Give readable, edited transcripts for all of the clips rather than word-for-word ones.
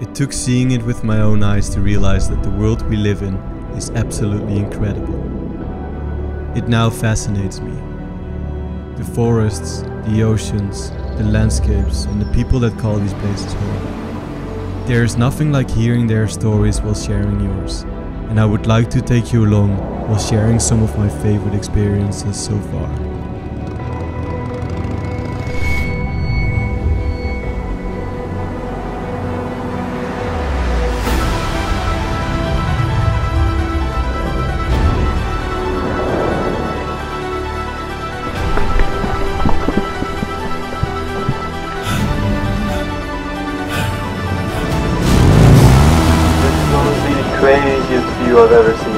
It took seeing it with my own eyes to realize that the world we live in is absolutely incredible. It now fascinates me. The forests, the oceans, the landscapes, and the people that call these places home. There is nothing like hearing their stories while sharing yours, and I would like to take you along while sharing some of my favorite experiences so far. Craziest view I've ever seen.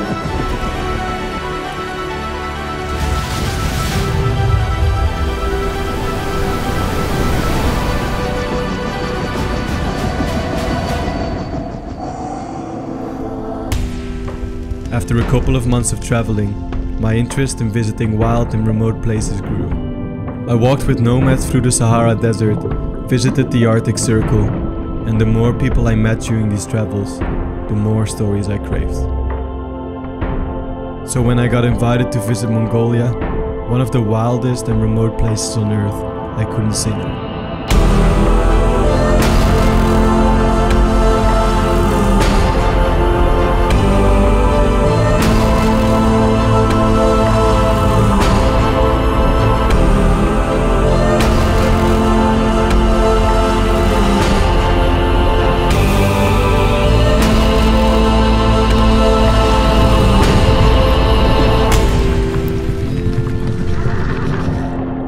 After a couple of months of traveling, my interest in visiting wild and remote places grew. I walked with nomads through the Sahara Desert, visited the Arctic Circle, and the more people I met during these travels, the more stories I craved. So when I got invited to visit Mongolia, one of the wildest and remote places on earth, I couldn't say no.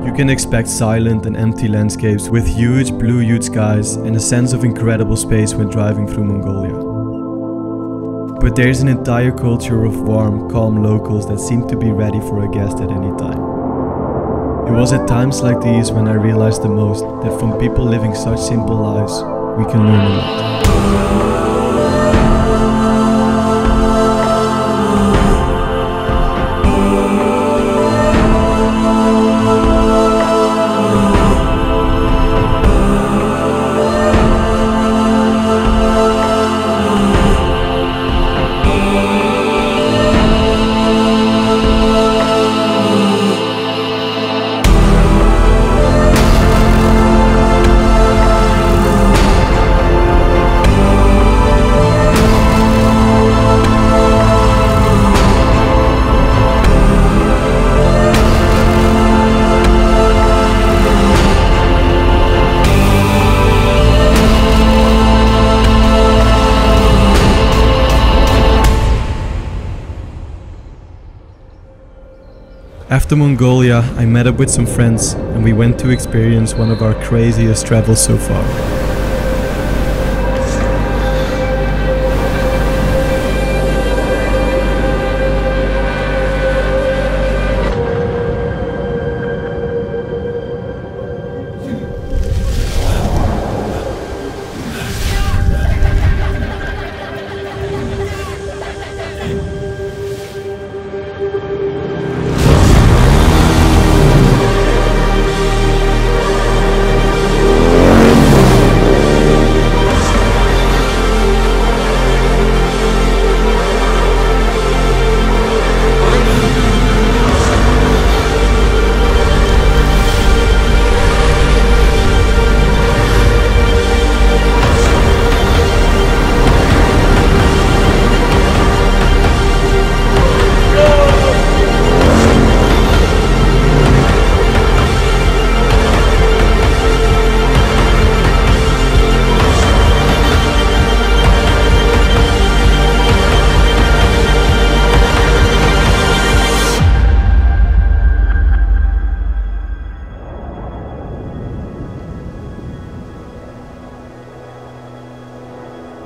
You can expect silent and empty landscapes with huge blue-hued skies and a sense of incredible space when driving through Mongolia. But there's an entire culture of warm, calm locals that seem to be ready for a guest at any time. It was at times like these when I realized the most that from people living such simple lives, we can learn a lot. After Mongolia, I met up with some friends and we went to experience one of our craziest travels so far.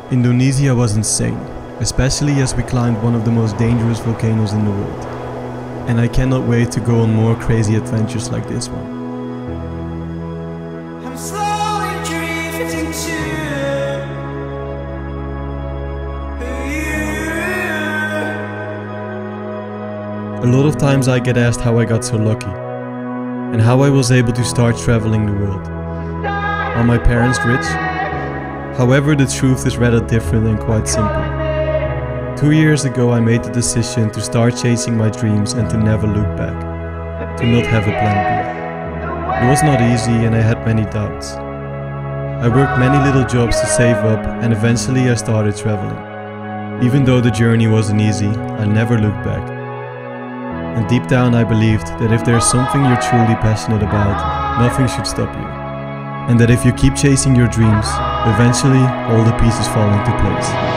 Indonesia was insane, especially as we climbed one of the most dangerous volcanoes in the world. And I cannot wait to go on more crazy adventures like this one. I'm slowly drifting to A lot of times I get asked how I got so lucky, and how I was able to start traveling the world. Are my parents rich? However, the truth is rather different and quite simple. 2 years ago I made the decision to start chasing my dreams and to never look back, to not have a plan B. It was not easy and I had many doubts. I worked many little jobs to save up and eventually I started traveling. Even though the journey wasn't easy, I never looked back. And deep down I believed that if there's something you're truly passionate about, nothing should stop you. And that if you keep chasing your dreams, eventually all the pieces fall into place.